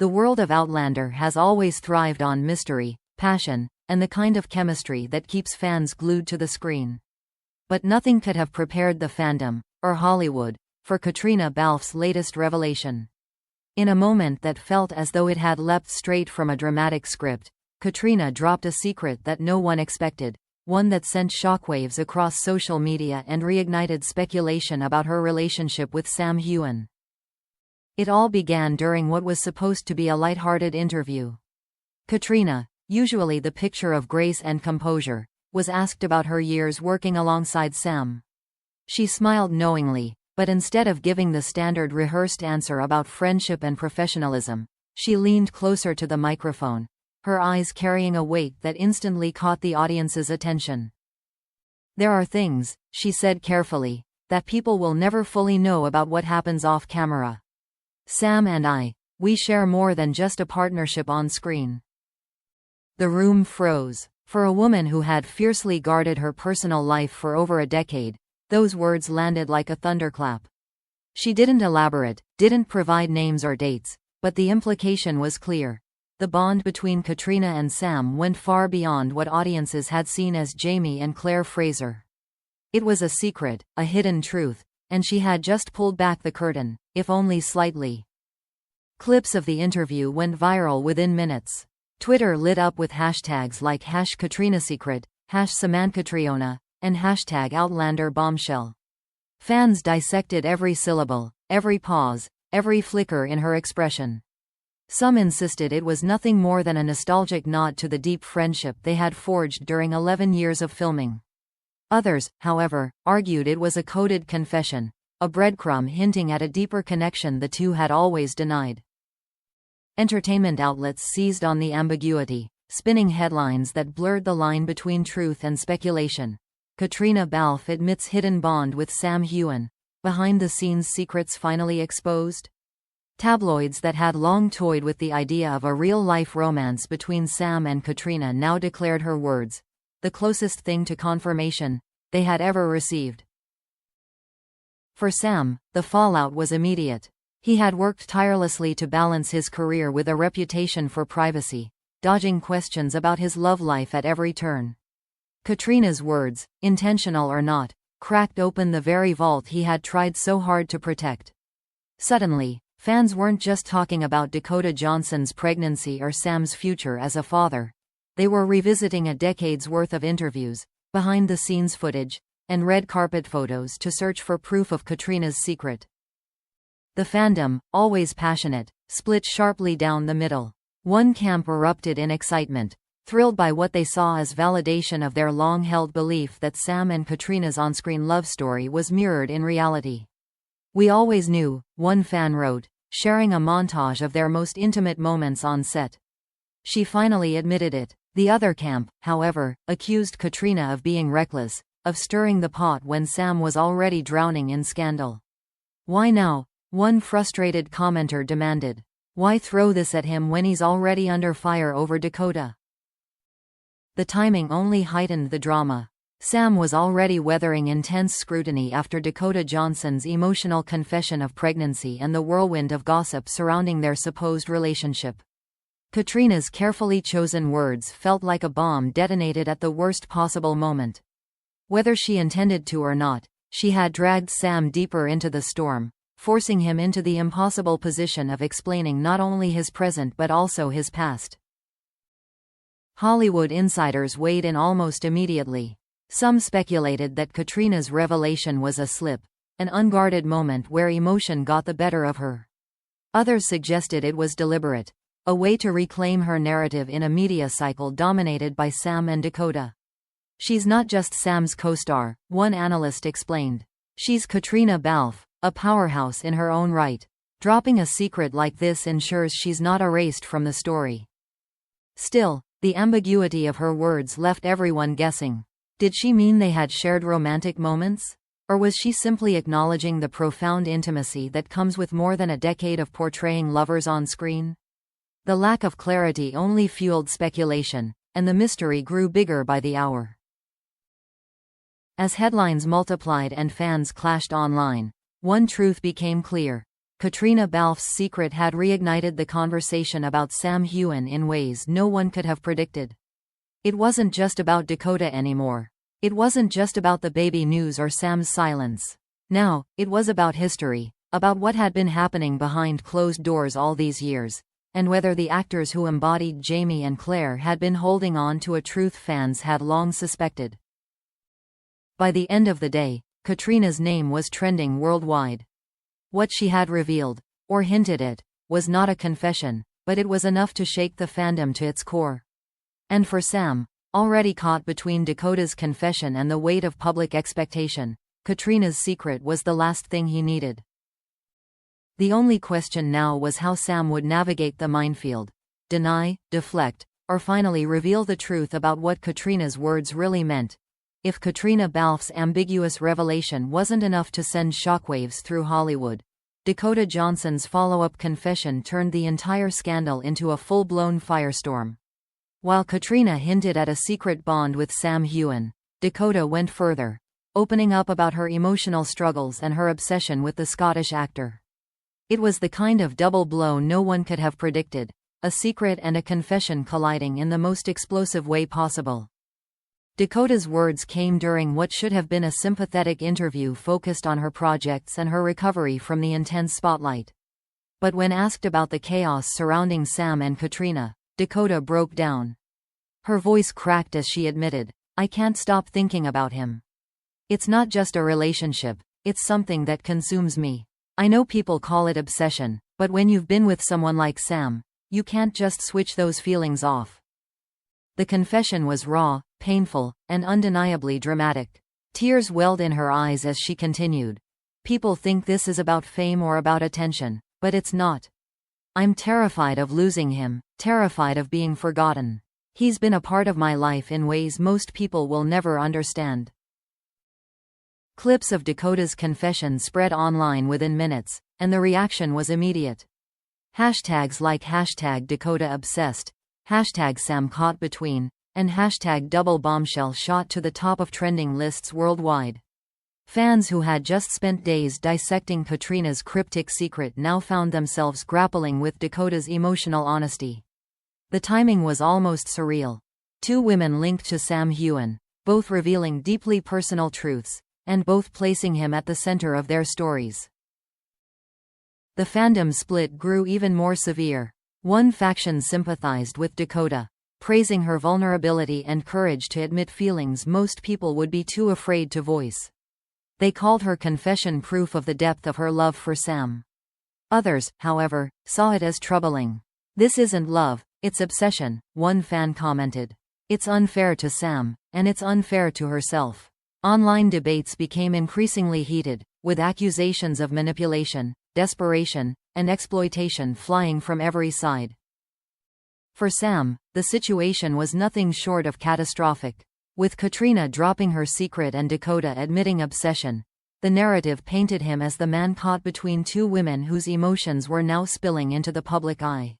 The world of Outlander has always thrived on mystery, passion, and the kind of chemistry that keeps fans glued to the screen. But nothing could have prepared the fandom, or Hollywood, for Caitríona Balfe's latest revelation. In a moment that felt as though it had leapt straight from a dramatic script, Caitríona dropped a secret that no one expected, one that sent shockwaves across social media and reignited speculation about her relationship with Sam Heughan. It all began during what was supposed to be a light-hearted interview. Caitríona, usually the picture of grace and composure, was asked about her years working alongside Sam. She smiled knowingly, but instead of giving the standard rehearsed answer about friendship and professionalism, she leaned closer to the microphone, her eyes carrying a weight that instantly caught the audience's attention. "There are things," she said carefully, "that people will never fully know about what happens off camera. Sam and we share more than just a partnership on screen." The room froze. For a woman who had fiercely guarded her personal life for over a decade, those words landed like a thunderclap. She didn't elaborate, didn't provide names or dates, but the implication was clear. The bond between Caitríona and Sam went far beyond what audiences had seen as Jamie and Claire Fraser. It was a secret, a hidden truth, and she had just pulled back the curtain, if only slightly. Clips of the interview went viral within minutes. Twitter lit up with hashtags like #CaitríonaSecret, #SamantCaitríona, and #OutlanderBombshell. Fans dissected every syllable, every pause, every flicker in her expression. Some insisted it was nothing more than a nostalgic nod to the deep friendship they had forged during 11 years of filming. Others, however, argued it was a coded confession, a breadcrumb hinting at a deeper connection the two had always denied. Entertainment outlets seized on the ambiguity, spinning headlines that blurred the line between truth and speculation. Caitríona Balfe admits hidden bond with Sam Heughan. Behind-the-scenes secrets finally exposed? Tabloids that had long toyed with the idea of a real-life romance between Sam and Caitríona now declared her words the closest thing to confirmation they had ever received. For Sam, the fallout was immediate. He had worked tirelessly to balance his career with a reputation for privacy, dodging questions about his love life at every turn. Caitríona's words, intentional or not, cracked open the very vault he had tried so hard to protect. Suddenly, fans weren't just talking about Dakota Johnson's pregnancy or Sam's future as a father. They were revisiting a decade's worth of interviews, behind-the-scenes footage, and red carpet photos to search for proof of Caitríona's secret. The fandom, always passionate, split sharply down the middle. One camp erupted in excitement, thrilled by what they saw as validation of their long-held belief that Sam and Caitríona's on-screen love story was mirrored in reality. "We always knew," one fan wrote, sharing a montage of their most intimate moments on set. "She finally admitted it." The other camp, however, accused Caitríona of being reckless, of stirring the pot when Sam was already drowning in scandal. "Why now?" one frustrated commenter demanded. "Why throw this at him when he's already under fire over Dakota?" The timing only heightened the drama. Sam was already weathering intense scrutiny after Dakota Johnson's emotional confession of pregnancy and the whirlwind of gossip surrounding their supposed relationship. Caitríona's carefully chosen words felt like a bomb detonated at the worst possible moment. Whether she intended to or not, she had dragged Sam deeper into the storm, forcing him into the impossible position of explaining not only his present but also his past. Hollywood insiders weighed in almost immediately. Some speculated that Caitríona's revelation was a slip, an unguarded moment where emotion got the better of her. Others suggested it was deliberate, a way to reclaim her narrative in a media cycle dominated by Sam and Dakota. "She's not just Sam's co-star," one analyst explained. "She's Caitríona Balfe, a powerhouse in her own right. Dropping a secret like this ensures she's not erased from the story." Still, the ambiguity of her words left everyone guessing. Did she mean they had shared romantic moments? Or was she simply acknowledging the profound intimacy that comes with more than a decade of portraying lovers on screen? The lack of clarity only fueled speculation, and the mystery grew bigger by the hour. As headlines multiplied and fans clashed online, one truth became clear. Caitríona Balfe's secret had reignited the conversation about Sam Heughan in ways no one could have predicted. It wasn't just about Dakota anymore. It wasn't just about the baby news or Sam's silence. Now, it was about history, about what had been happening behind closed doors all these years, and whether the actors who embodied Jamie and Claire had been holding on to a truth fans had long suspected. By the end of the day, Caitríona's name was trending worldwide. What she had revealed, or hinted at, was not a confession, but it was enough to shake the fandom to its core. And for Sam, already caught between Dakota's confession and the weight of public expectation, Caitríona's secret was the last thing he needed. The only question now was how Sam would navigate the minefield: deny, deflect, or finally reveal the truth about what Caitríona's words really meant. If Caitríona Balfe's ambiguous revelation wasn't enough to send shockwaves through Hollywood, Dakota Johnson's follow-up confession turned the entire scandal into a full-blown firestorm. While Caitríona hinted at a secret bond with Sam Heughan, Dakota went further, opening up about her emotional struggles and her obsession with the Scottish actor. It was the kind of double blow no one could have predicted, a secret and a confession colliding in the most explosive way possible. Dakota's words came during what should have been a sympathetic interview focused on her projects and her recovery from the intense spotlight. But when asked about the chaos surrounding Sam and Caitríona, Dakota broke down. Her voice cracked as she admitted, "I can't stop thinking about him. It's not just a relationship, it's something that consumes me. I know people call it obsession, but when you've been with someone like Sam, you can't just switch those feelings off." The confession was raw, painful, and undeniably dramatic. Tears welled in her eyes as she continued. "People think this is about fame or about attention, but it's not. I'm terrified of losing him, terrified of being forgotten. He's been a part of my life in ways most people will never understand." Clips of Dakota's confession spread online within minutes, and the reaction was immediate. Hashtags like #DakotaObsessed, #SamCaughtBetween, and #DoubleBombshell shot to the top of trending lists worldwide. Fans who had just spent days dissecting Caitríona's cryptic secret now found themselves grappling with Dakota's emotional honesty. The timing was almost surreal. Two women linked to Sam Heughan, both revealing deeply personal truths, and both placing him at the center of their stories. The fandom split grew even more severe. One faction sympathized with Dakota, praising her vulnerability and courage to admit feelings most people would be too afraid to voice. They called her confession proof of the depth of her love for Sam. Others, however, saw it as troubling. "This isn't love, it's obsession," one fan commented. "It's unfair to Sam, and it's unfair to herself." Online debates became increasingly heated, with accusations of manipulation, desperation, and exploitation flying from every side. For Sam, the situation was nothing short of catastrophic. With Caitríona dropping her secret and Dakota admitting obsession, the narrative painted him as the man caught between two women whose emotions were now spilling into the public eye.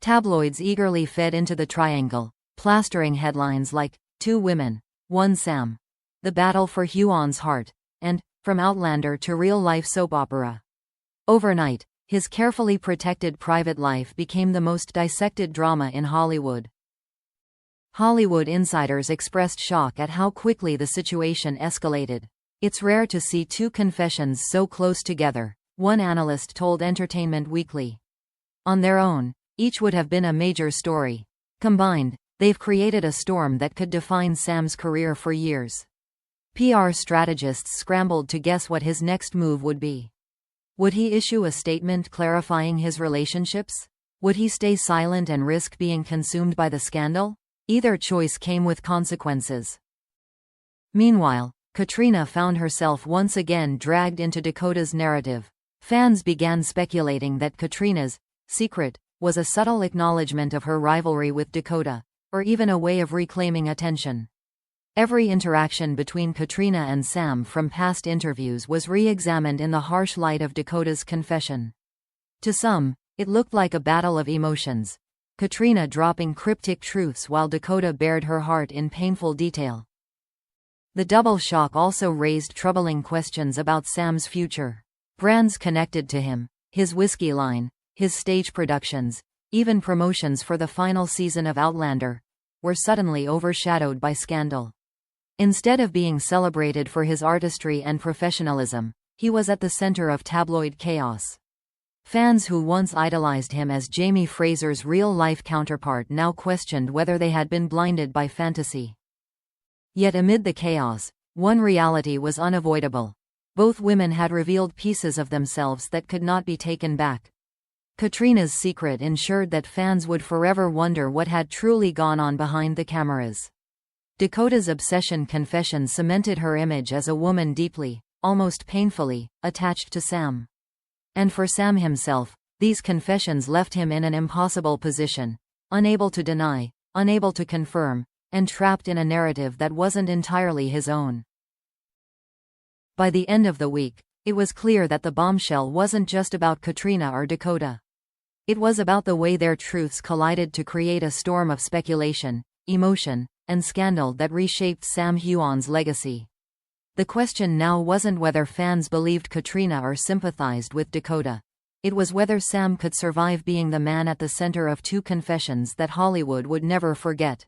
Tabloids eagerly fed into the triangle, plastering headlines like, "Two Women, One Sam," "The Battle for Heughan's Heart," and, "From Outlander to Real-Life Soap Opera." Overnight, his carefully protected private life became the most dissected drama in Hollywood. Hollywood insiders expressed shock at how quickly the situation escalated. "It's rare to see two confessions so close together," one analyst told Entertainment Weekly. "On their own, each would have been a major story. Combined, they've created a storm that could define Sam's career for years." PR strategists scrambled to guess what his next move would be. Would he issue a statement clarifying his relationships? Would he stay silent and risk being consumed by the scandal? Either choice came with consequences. Meanwhile, Caitríona found herself once again dragged into Dakota's narrative. Fans began speculating that Caitríona's secret was a subtle acknowledgement of her rivalry with Dakota, or even a way of reclaiming attention. Every interaction between Caitríona and Sam from past interviews was re-examined in the harsh light of Dakota's confession. To some, it looked like a battle of emotions, Caitríona dropping cryptic truths while Dakota bared her heart in painful detail. The double shock also raised troubling questions about Sam's future. Brands connected to him, his whiskey line, his stage productions, even promotions for the final season of Outlander, were suddenly overshadowed by scandal. Instead of being celebrated for his artistry and professionalism, he was at the center of tabloid chaos. Fans who once idolized him as Jamie Fraser's real-life counterpart now questioned whether they had been blinded by fantasy. Yet amid the chaos, one reality was unavoidable. Both women had revealed pieces of themselves that could not be taken back. Caitríona's secret ensured that fans would forever wonder what had truly gone on behind the cameras. Dakota's obsession confession cemented her image as a woman deeply, almost painfully, attached to Sam. And for Sam himself, these confessions left him in an impossible position, unable to deny, unable to confirm, and trapped in a narrative that wasn't entirely his own. By the end of the week, it was clear that the bombshell wasn't just about Caitríona or Dakota. It was about the way their truths collided to create a storm of speculation, emotion, and scandal that reshaped Sam Heughan's legacy. The question now wasn't whether fans believed Caitríona or sympathized with Dakota. It was whether Sam could survive being the man at the center of two confessions that Hollywood would never forget.